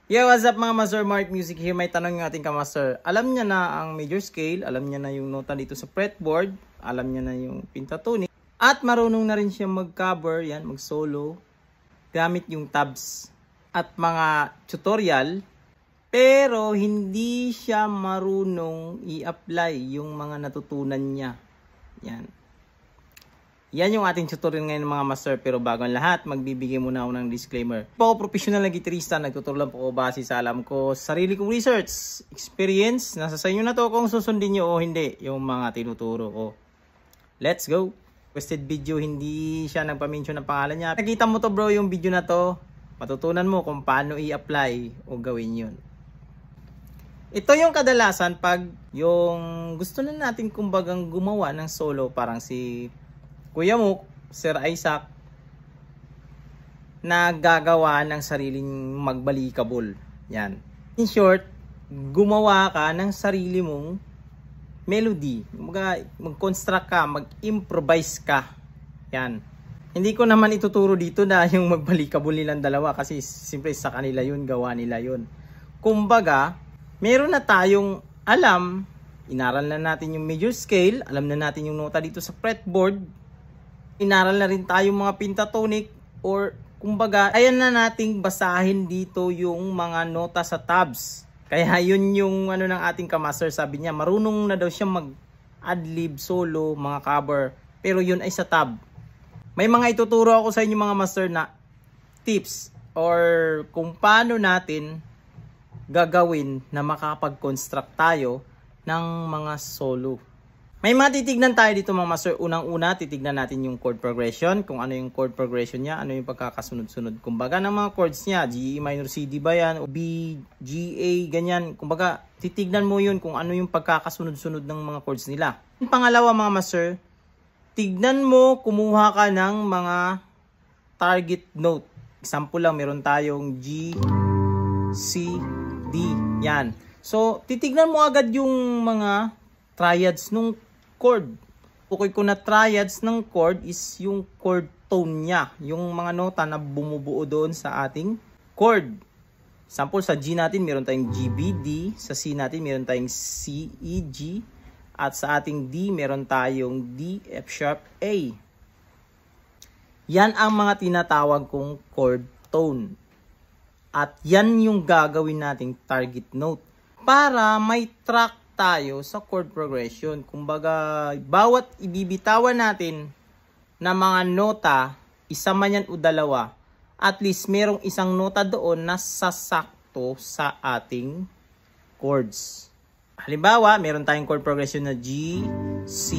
Yo, what's up mga master? Mark Music here. May tanong yung ating kamaster. Alam niya na ang major scale, alam niya na yung nota dito sa fretboard, alam niya na yung pentatonic, at marunong na rin siya mag-cover, yan, mag-solo, gamit yung tabs at mga tutorial, pero hindi siya marunong i-apply yung mga natutunan niya. Yan. Yan yung ating tutorial ngayon mga master, pero bago ang lahat, magbibigay muna ako ng disclaimer. Po ako professional na gitarista, nagtuturo lang po ako base sa alam ko, sarili kong research, experience, nasa sa inyo na to kung susundin nyo o hindi yung mga tinuturo ko. Let's go! Requested video, hindi siya nagpa-mention ng pangalan niya. Nakita mo to bro, yung video na to, matutunan mo kung paano i-apply o gawin yun. Ito yung kadalasan pag yung gusto na natin kumbagang gumawa ng solo, parang si Kuya Mook, Sir Isaac, na gagawa ng sariling magbalikabol. Yan. In short, gumawa ka ng sarili mong melody. Mag-construct ka, mag-improvise ka. Yan. Hindi ko naman ituturo dito na yung magbalikabol nilang dalawa kasi simple sa kanila yun, gawa nila yun. Kumbaga, meron na tayong alam, inaral na natin yung major scale, alam na natin yung nota dito sa fretboard, inaral na rin tayo mga pentatonic or kumbaga ayan na nating basahin dito yung mga nota sa tabs. Kaya yun yung ano ng ating kamaster, sabi niya marunong na daw siya mag adlib, solo, mga cover, pero yun ay sa tab. May mga ituturo ako sa inyo mga master na tips or kung paano natin gagawin na makapag-construct tayo ng mga solo. May matitignan tayo dito mga master. Unang-una, titignan natin yung chord progression. Kung ano yung chord progression niya, ano yung pagkakasunod-sunod. Kumbaga ng mga chords niya, G, E minor, C, D ba yan? O B, G, A, ganyan. Kumbaga, titignan mo yun kung ano yung pagkakasunod-sunod ng mga chords nila. Pangalawa mga master, tignan mo, kumuha ka ng mga target note. Example lang, meron tayong G, C, D. Yan. So, titignan mo agad yung mga triads nung chord. Okay ko na triads ng chord is yung chord tone niya. Yung mga nota na bumubuo doon sa ating chord. Sample sa G natin, meron tayong G, B, D. Sa C natin, meron tayong C, E, G. At sa ating D, meron tayong D, F sharp, A. Yan ang mga tinatawag kong chord tone. At yan yung gagawin nating target note. Para may track tayo sa chord progression. Kumbaga, bawat ibibitawan natin na mga nota, isa man yan o dalawa, at least merong isang nota doon na sasakto sa ating chords. Halimbawa, meron tayong chord progression na G, C,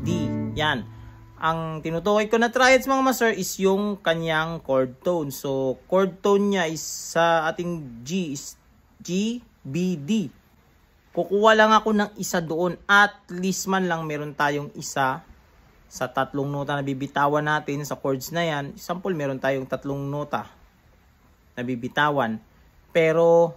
D. Yan. Ang tinutukoy ko na triads mga master is yung kanyang chord tone. So, chord tone niya is sa ating G is G, B, D. Kukuha lang ako ng isa doon, at least man lang meron tayong isa sa tatlong nota na bibitawan natin sa chords na yan. Example, meron tayong tatlong nota na bibitawan, pero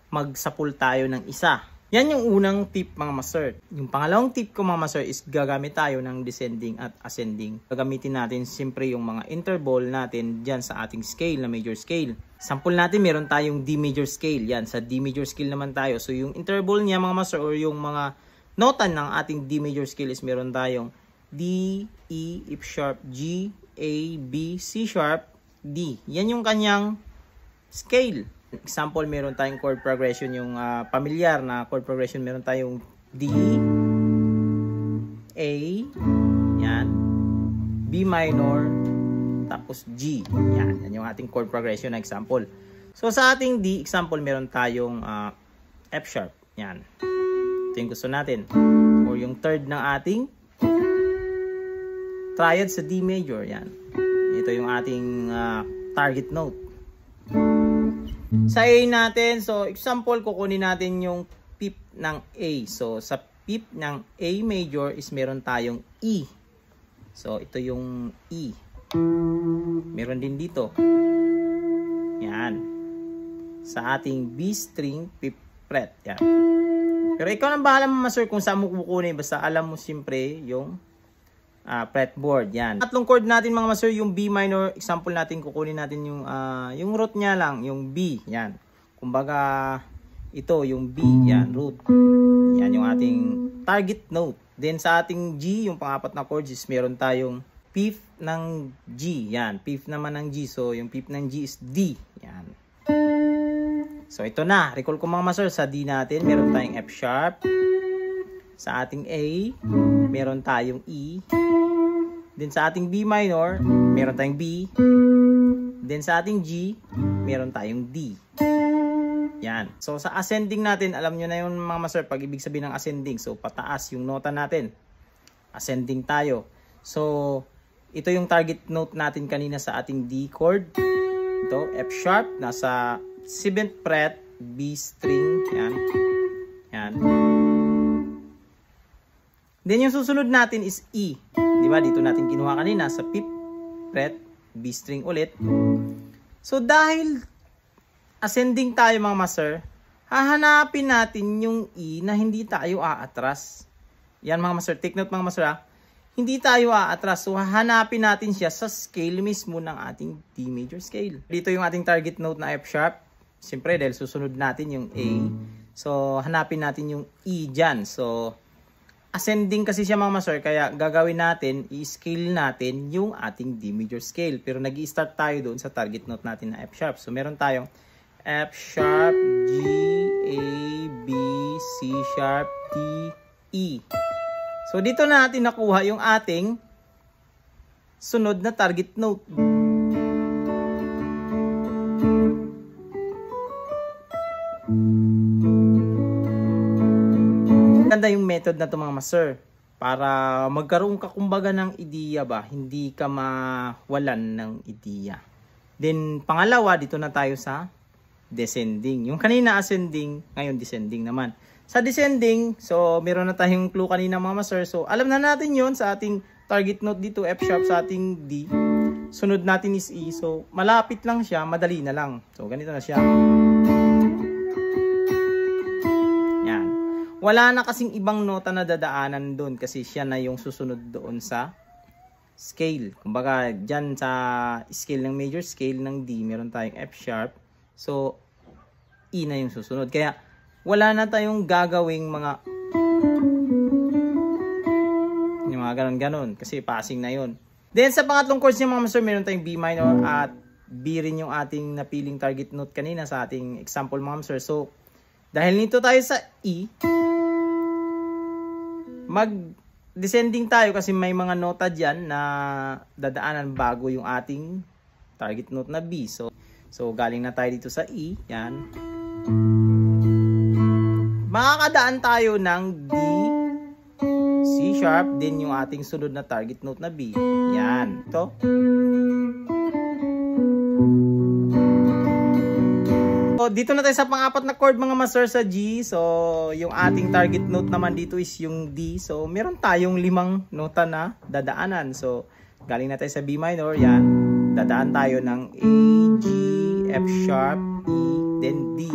magsapul tayo ng isa. Yan yung unang tip mga master. Yung pangalawang tip ko mga master is gagamit tayo ng descending at ascending. Gagamitin natin siyempre yung mga interval natin dyan sa ating scale na major scale. Sample natin, meron tayong D major scale. Yan, sa D major scale naman tayo. So yung interval niya mga master or yung mga nota ng ating D major scale is meron tayong D, E, F sharp, G, A, B, C sharp, D. Yan yung kanyang scale. Example, meron tayong chord progression, yung familiar na chord progression, meron tayong D, A, yan, B minor, tapos G. Yan yung ating chord progression na example. So sa ating D, example, meron tayong F sharp. Yan. Ito yung gusto natin. Or yung third ng ating triad sa D major. Yan. Ito yung ating target note. Sa A natin, so example, kukunin natin yung fifth ng A. So sa fifth ng A major is meron tayong E. So ito yung E. Meron din dito. Yan. Sa ating B string, fifth fret. Yan. Pero ikaw nang bahala master kung saan mo kukunin. Basta alam mo siyempre yung fretboard. Yan. Tatlong chord natin mga master, yung B minor, example natin, kukunin natin yung root niya lang, yung B. Yan. Kumbaga, ito yung B, yan, root. Yan yung ating target note. Then sa ating G, yung pang-apat na chords is meron tayong fifth ng G. Yan, fifth naman ng G. So, yung fifth ng G is D. Yan. So, ito na. Recall ko mga master, sa D natin, meron tayong F sharp. Sa ating A, meron tayong E. Then sa ating B minor, meron tayong B. Then sa ating G, meron tayong D. Yan. So, sa ascending natin, alam nyo na yun mga master, pag ibig sabihin ng ascending. So, pataas yung nota natin. Ascending tayo. So, ito yung target note natin kanina sa ating D chord. Ito, F sharp, nasa 7th fret, B string. Yan. Yan. Then, yung susunod natin is E. Diba? Dito natin kinuha kanina sa 5th fret, B string ulit. So, dahil ascending tayo mga master, hahanapin natin yung E na hindi tayo aatras. Yan mga master, take note mga master ha. Hindi tayo aatras. So, hahanapin natin siya sa scale mismo ng ating D major scale. Dito yung ating target note na F sharp. Siyempre, dahil susunod natin yung A. So, hanapin natin yung E dyan. So, ascending kasi siya mga master, kaya gagawin natin, i-scale natin yung ating D major scale. Pero nag-i-start tayo doon sa target note natin na F sharp. So, meron tayong F sharp, G, A, B, C sharp, D, E. So, dito na natin nakuha yung ating sunod na target note. Ganda yung method na ito mga master. Para magkaroon ka kumbaga ng ideya ba, hindi ka mawalan ng ideya. Then, pangalawa, dito na tayo sa descending. Yung kanina ascending, ngayon descending naman. Sa descending, so meron na tayong clue kanina mga master. So alam na natin yon sa ating target note dito, F sharp sa ating D. Sunod natin is E. So malapit lang siya, madali na lang. So ganito na siya. Yan. Wala na kasing ibang nota na dadaanan doon kasi siya na yung susunod doon sa scale. Kumbaga dyan sa scale ng major scale ng D, meron tayong F sharp. So E na yung susunod. Kaya wala na tayong gagawing mga ganon-ganon kasi passing na yon. Then sa pangatlong chords niya mga master, meron tayong B minor at B rin yung ating napiling target note kanina sa ating example mga master. So dahil nito tayo sa E, mag-descending tayo kasi may mga nota dyan na dadaanan bago yung ating target note na B. So galing na tayo dito sa E. Yan. Makakadaan tayo ng D, C sharp, din yung ating sunod na target note na B. Yan. Ito. So, dito na tayo sa pang-apat na chord mga master sa G. So, yung ating target note naman dito is yung D. So, meron tayong 5 nota na dadaanan. So, galing na tayo sa B minor. Yan. Dadaan tayo ng A, G, F sharp, E, then D.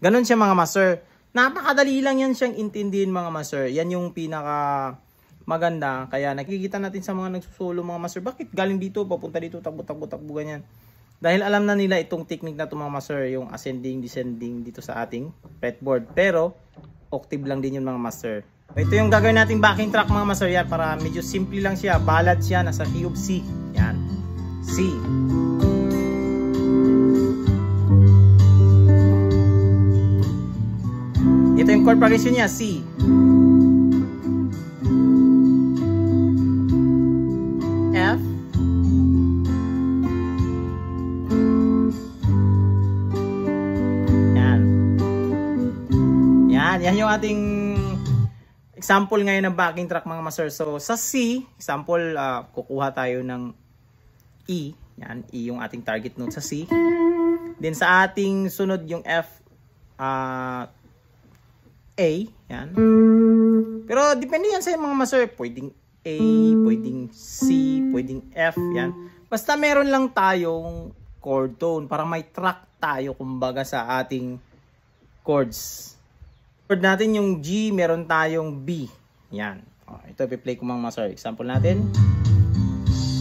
Ganon siya mga master. Napakadali lang yan siyang intindihin mga master. Yan yung pinaka maganda. Kaya nakikita natin sa mga nagsusolo mga master. Bakit galing dito, papunta dito, takbo-takbo ganyan. Dahil alam na nila itong technique na ito mga master. Yung ascending, descending dito sa ating fretboard. Pero, octave lang din yun mga master. Ito yung gagawin nating backing track mga master. Yan, para medyo simple lang siya. Ballad siya, nasa key of C. Yan. C. Ito yung chord progression niya, C. F. Yan. Yan yung ating example ngayon ng backing track mga master. So sa C, example, kukuha tayo ng E. Yan, E yung ating target note sa C. Then sa ating sunod yung F, A, yan. Pero depende yan sa mga master. Pwedeng A, pwedeng C, pwedeng F, yan. Basta meron lang tayong chord tone para may track tayo kumbaga sa ating chords. Chord natin yung G, meron tayong B. Yan. Ito i-play ko mga master. Example natin.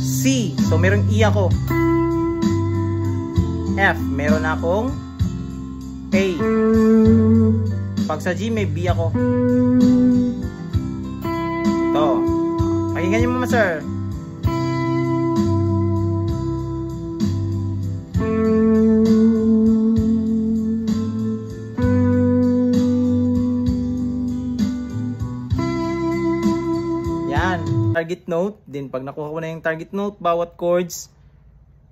C. So meron E ako. F, meron akong A. Pag sa G may B ako. Ito. Pakinggan niyo mga master. Target note, din pag nakuha ko na yung target note, bawat chords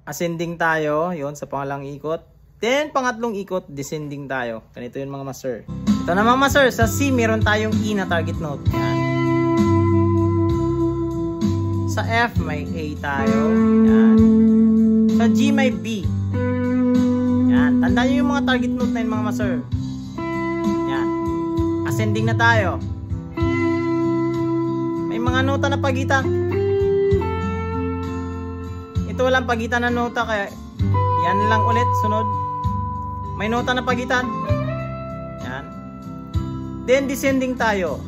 ascending tayo, yon sa pangalang ikot. Then pangatlong ikot, descending tayo. Ganito yun mga master. Ito na mga master, sa C meron tayong E na target note. Yan. Sa F may A tayo. Yan. Sa G may B. Yan. Tandaan nyo yung mga target note na yun mga master. Yan. Ascending na tayo. Mga nota na pagitan. Ito walang pagitan na nota kaya yan lang ulit sunod. May nota na pagitan. Yan. Then descending tayo.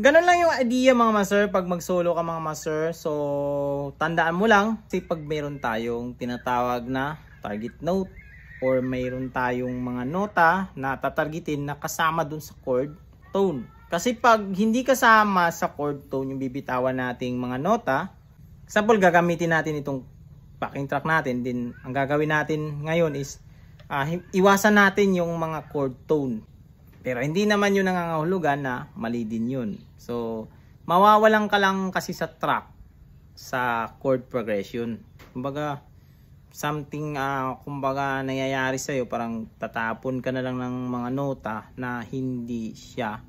Ganun lang yung idea mga master pag mag-solo ka mga master. So, tandaan mo lang kasi pag mayroon tayong tinatawag na target note or mayroon tayong mga nota na tatargetin na kasama dun sa chord tone. Kasi pag hindi kasama sa chord tone yung bibitawan nating mga nota, example gagamitin natin itong backing track natin, din ang gagawin natin ngayon is iwasan natin yung mga chord tone. Pero hindi naman yun nangangahulugan na mali din yun. So, mawawalan ka lang kasi sa track, sa chord progression. Kumbaga, something, kumbaga nangyayari sa'yo, parang tatapon ka na lang ng mga nota na hindi siya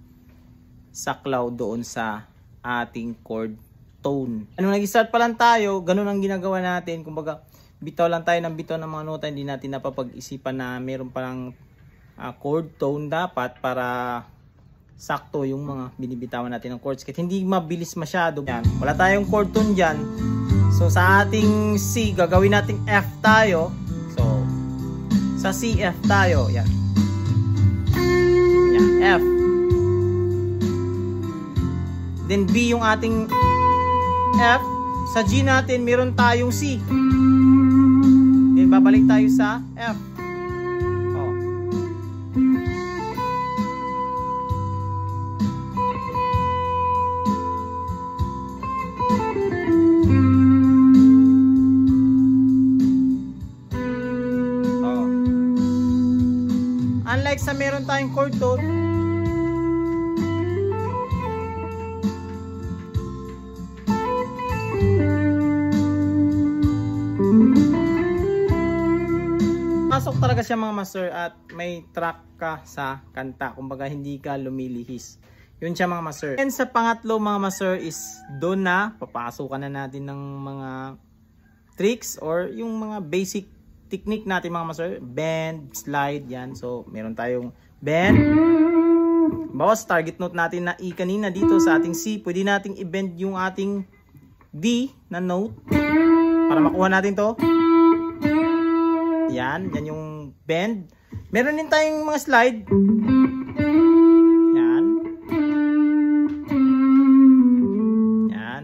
saklaw doon sa ating chord tone. Nung nag-start pa lang tayo, ganun ang ginagawa natin. Kumbaga, bitaw lang tayo ng bitaw ng mga nota, hindi natin napapag-isipan na meron palang chord tone dapat para sakto yung mga binibitawan natin ng chords. Kahit hindi mabilis masyado. Yan. Wala tayong chord tone dyan. So sa ating C, gagawin nating F tayo. So sa C, F tayo. Yan. Yan, F. Then B yung ating F. Sa G natin, meron tayong C. Then babalik tayo sa F. Unlike sa meron tayong chord tone, pasok talaga siya mga master at may track ka sa kanta. Kumbaga hindi ka lumilihis. Yun siya mga master. And sa pangatlo mga master is doon na papasok na natin ng mga tricks or yung mga basic technique natin mga master. Bend, slide, yan. So meron tayong bend. Bawas target note natin na E kanina dito sa ating C. Pwede nating i-bend yung ating D na note para makuha natin to. Yan, yan yung bend. Meron din tayong mga slide. Yan. Yan.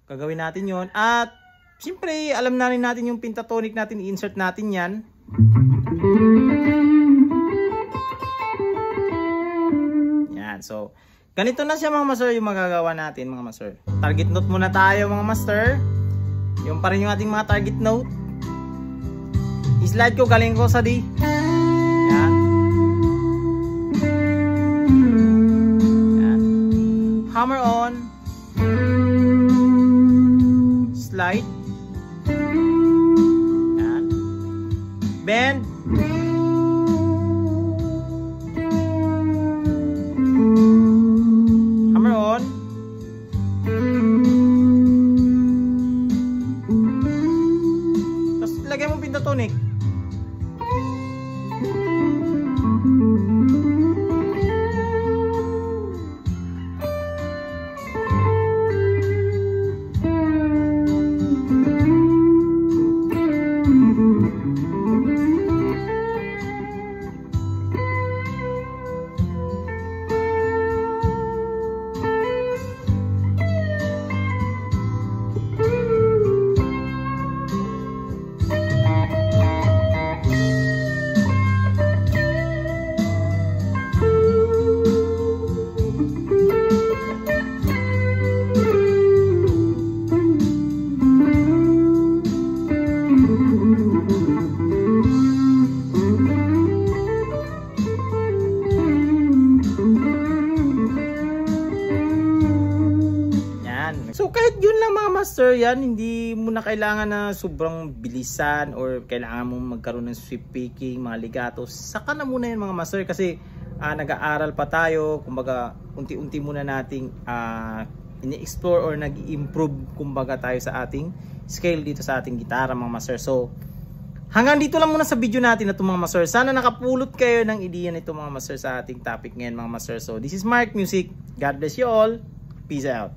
Gagawin natin yon. At siyempre, alam na rin natin yung pentatonic natin. I-insert natin yan. Yan. So, ganito na siya mga master yung magagawa natin mga master. Target note muna tayo mga master. Yung pa rin yung ating mga target note. I-slide ko, galing ko sa D. Yan. Yan. Hammer on. Slide. Yan. Bend. Hammer on. Tapos lagay mo pentatonic. So kahit yun lang mga master, yan, hindi mo na kailangan na sobrang bilisan or kailangan mo magkaroon ng sweep picking, mga legato. Saka na muna yan mga master kasi nag-aaral pa tayo. Kumbaga unti-unti muna nating ini-explore or nag-improve kumbaga tayo sa ating scale dito sa ating gitara mga master. So hanggang dito lang muna sa video natin na ito mga master. Sana nakapulot kayo ng ideya nito mga master sa ating topic ngayon mga master. So this is Mark Music. God bless you all. Peace out.